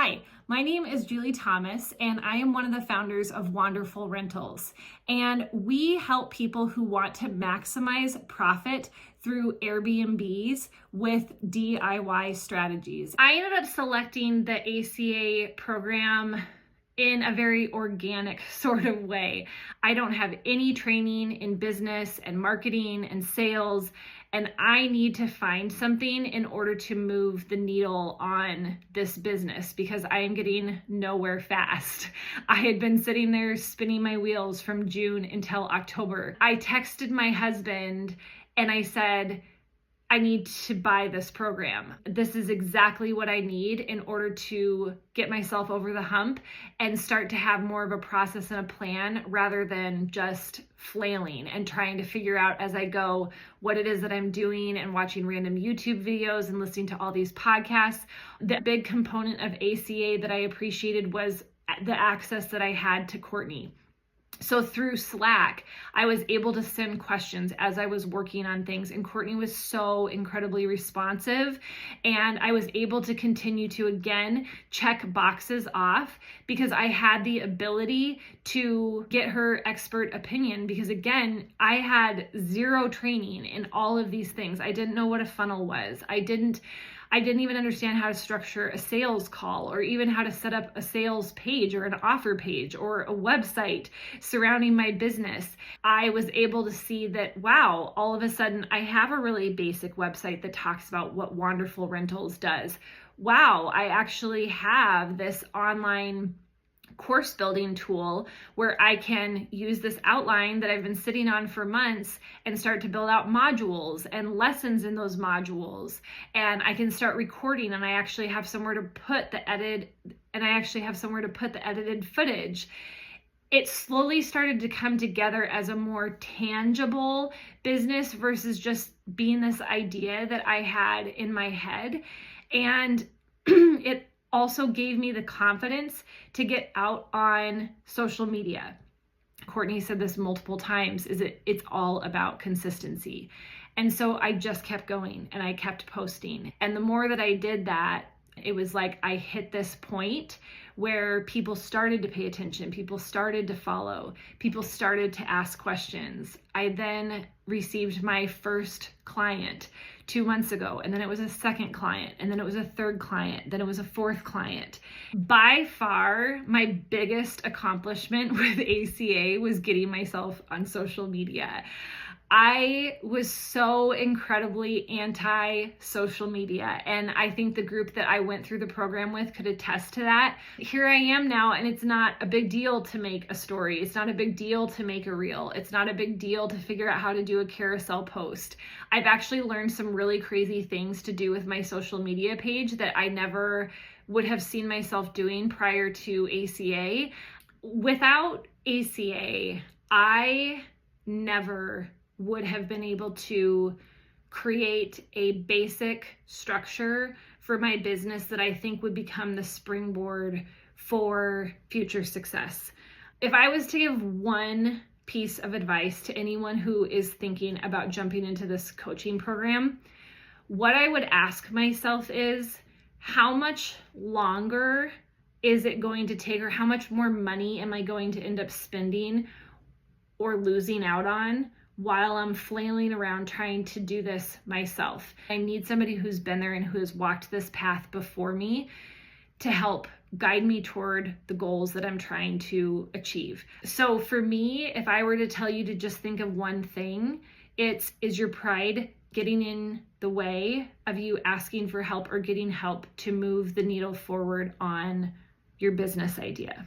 Hi, my name is Julie Thomas, and I am one of the founders of Wonderful Rentals. And we help people who want to maximize profit through Airbnbs with DIY strategies. I ended up selecting the ACA program in a very organic sort of way. I don't have any training in business and marketing and sales, and I need to find something in order to move the needle on this business because I am getting nowhere fast. I had been sitting there spinning my wheels from June until October. I texted my husband and I said, I need to buy this program. This is exactly what I need in order to get myself over the hump and start to have more of a process and a plan rather than just flailing and trying to figure out as I go what it is that I'm doing and watching random YouTube videos and listening to all these podcasts. The big component of ACA that I appreciated was the access that I had to Courtney. So through Slack, I was able to send questions as I was working on things, and Courtney was so incredibly responsive, and I was able to continue to again check boxes off because I had the ability to get her expert opinion because again, I had zero training in all of these things. I didn't know what a funnel was. I didn't even understand how to structure a sales call or even how to set up a sales page or an offer page or a website surrounding my business. I was able to see that, wow, all of a sudden I have a really basic website that talks about what Wonderful Rentals does. Wow, I actually have this online course building tool where I can use this outline that I've been sitting on for months and start to build out modules and lessons in those modules. And I can start recording and I actually have somewhere to put the edited footage. It slowly started to come together as a more tangible business versus just being this idea that I had in my head. And it also gave me the confidence to get out on social media. Courtney said this multiple times, it's all about consistency. And so I just kept going and I kept posting. And the more that I did that, it was like I hit this point where people started to pay attention, people started to follow, people started to ask questions. I then received my first client 2 months ago, and then it was a second client, and then it was a third client, then it was a fourth client. By far, my biggest accomplishment with ACA was getting myself on social media. I was so incredibly anti-social media, and I think the group that I went through the program with could attest to that. Here I am now, and it's not a big deal to make a story. It's not a big deal to make a reel. It's not a big deal to figure out how to do a carousel post. I've actually learned some really crazy things to do with my social media page that I never would have seen myself doing prior to ACA. Without ACA, I never would have been able to create a basic structure for my business that I think would become the springboard for future success. If I was to give one piece of advice to anyone who is thinking about jumping into this coaching program, what I would ask myself is, how much longer is it going to take, or how much more money am I going to end up spending or losing out on while I'm flailing around trying to do this myself? I need somebody who's been there and who has walked this path before me to help guide me toward the goals that I'm trying to achieve. So for me, if I were to tell you to just think of one thing, is your pride getting in the way of you asking for help or getting help to move the needle forward on your business idea?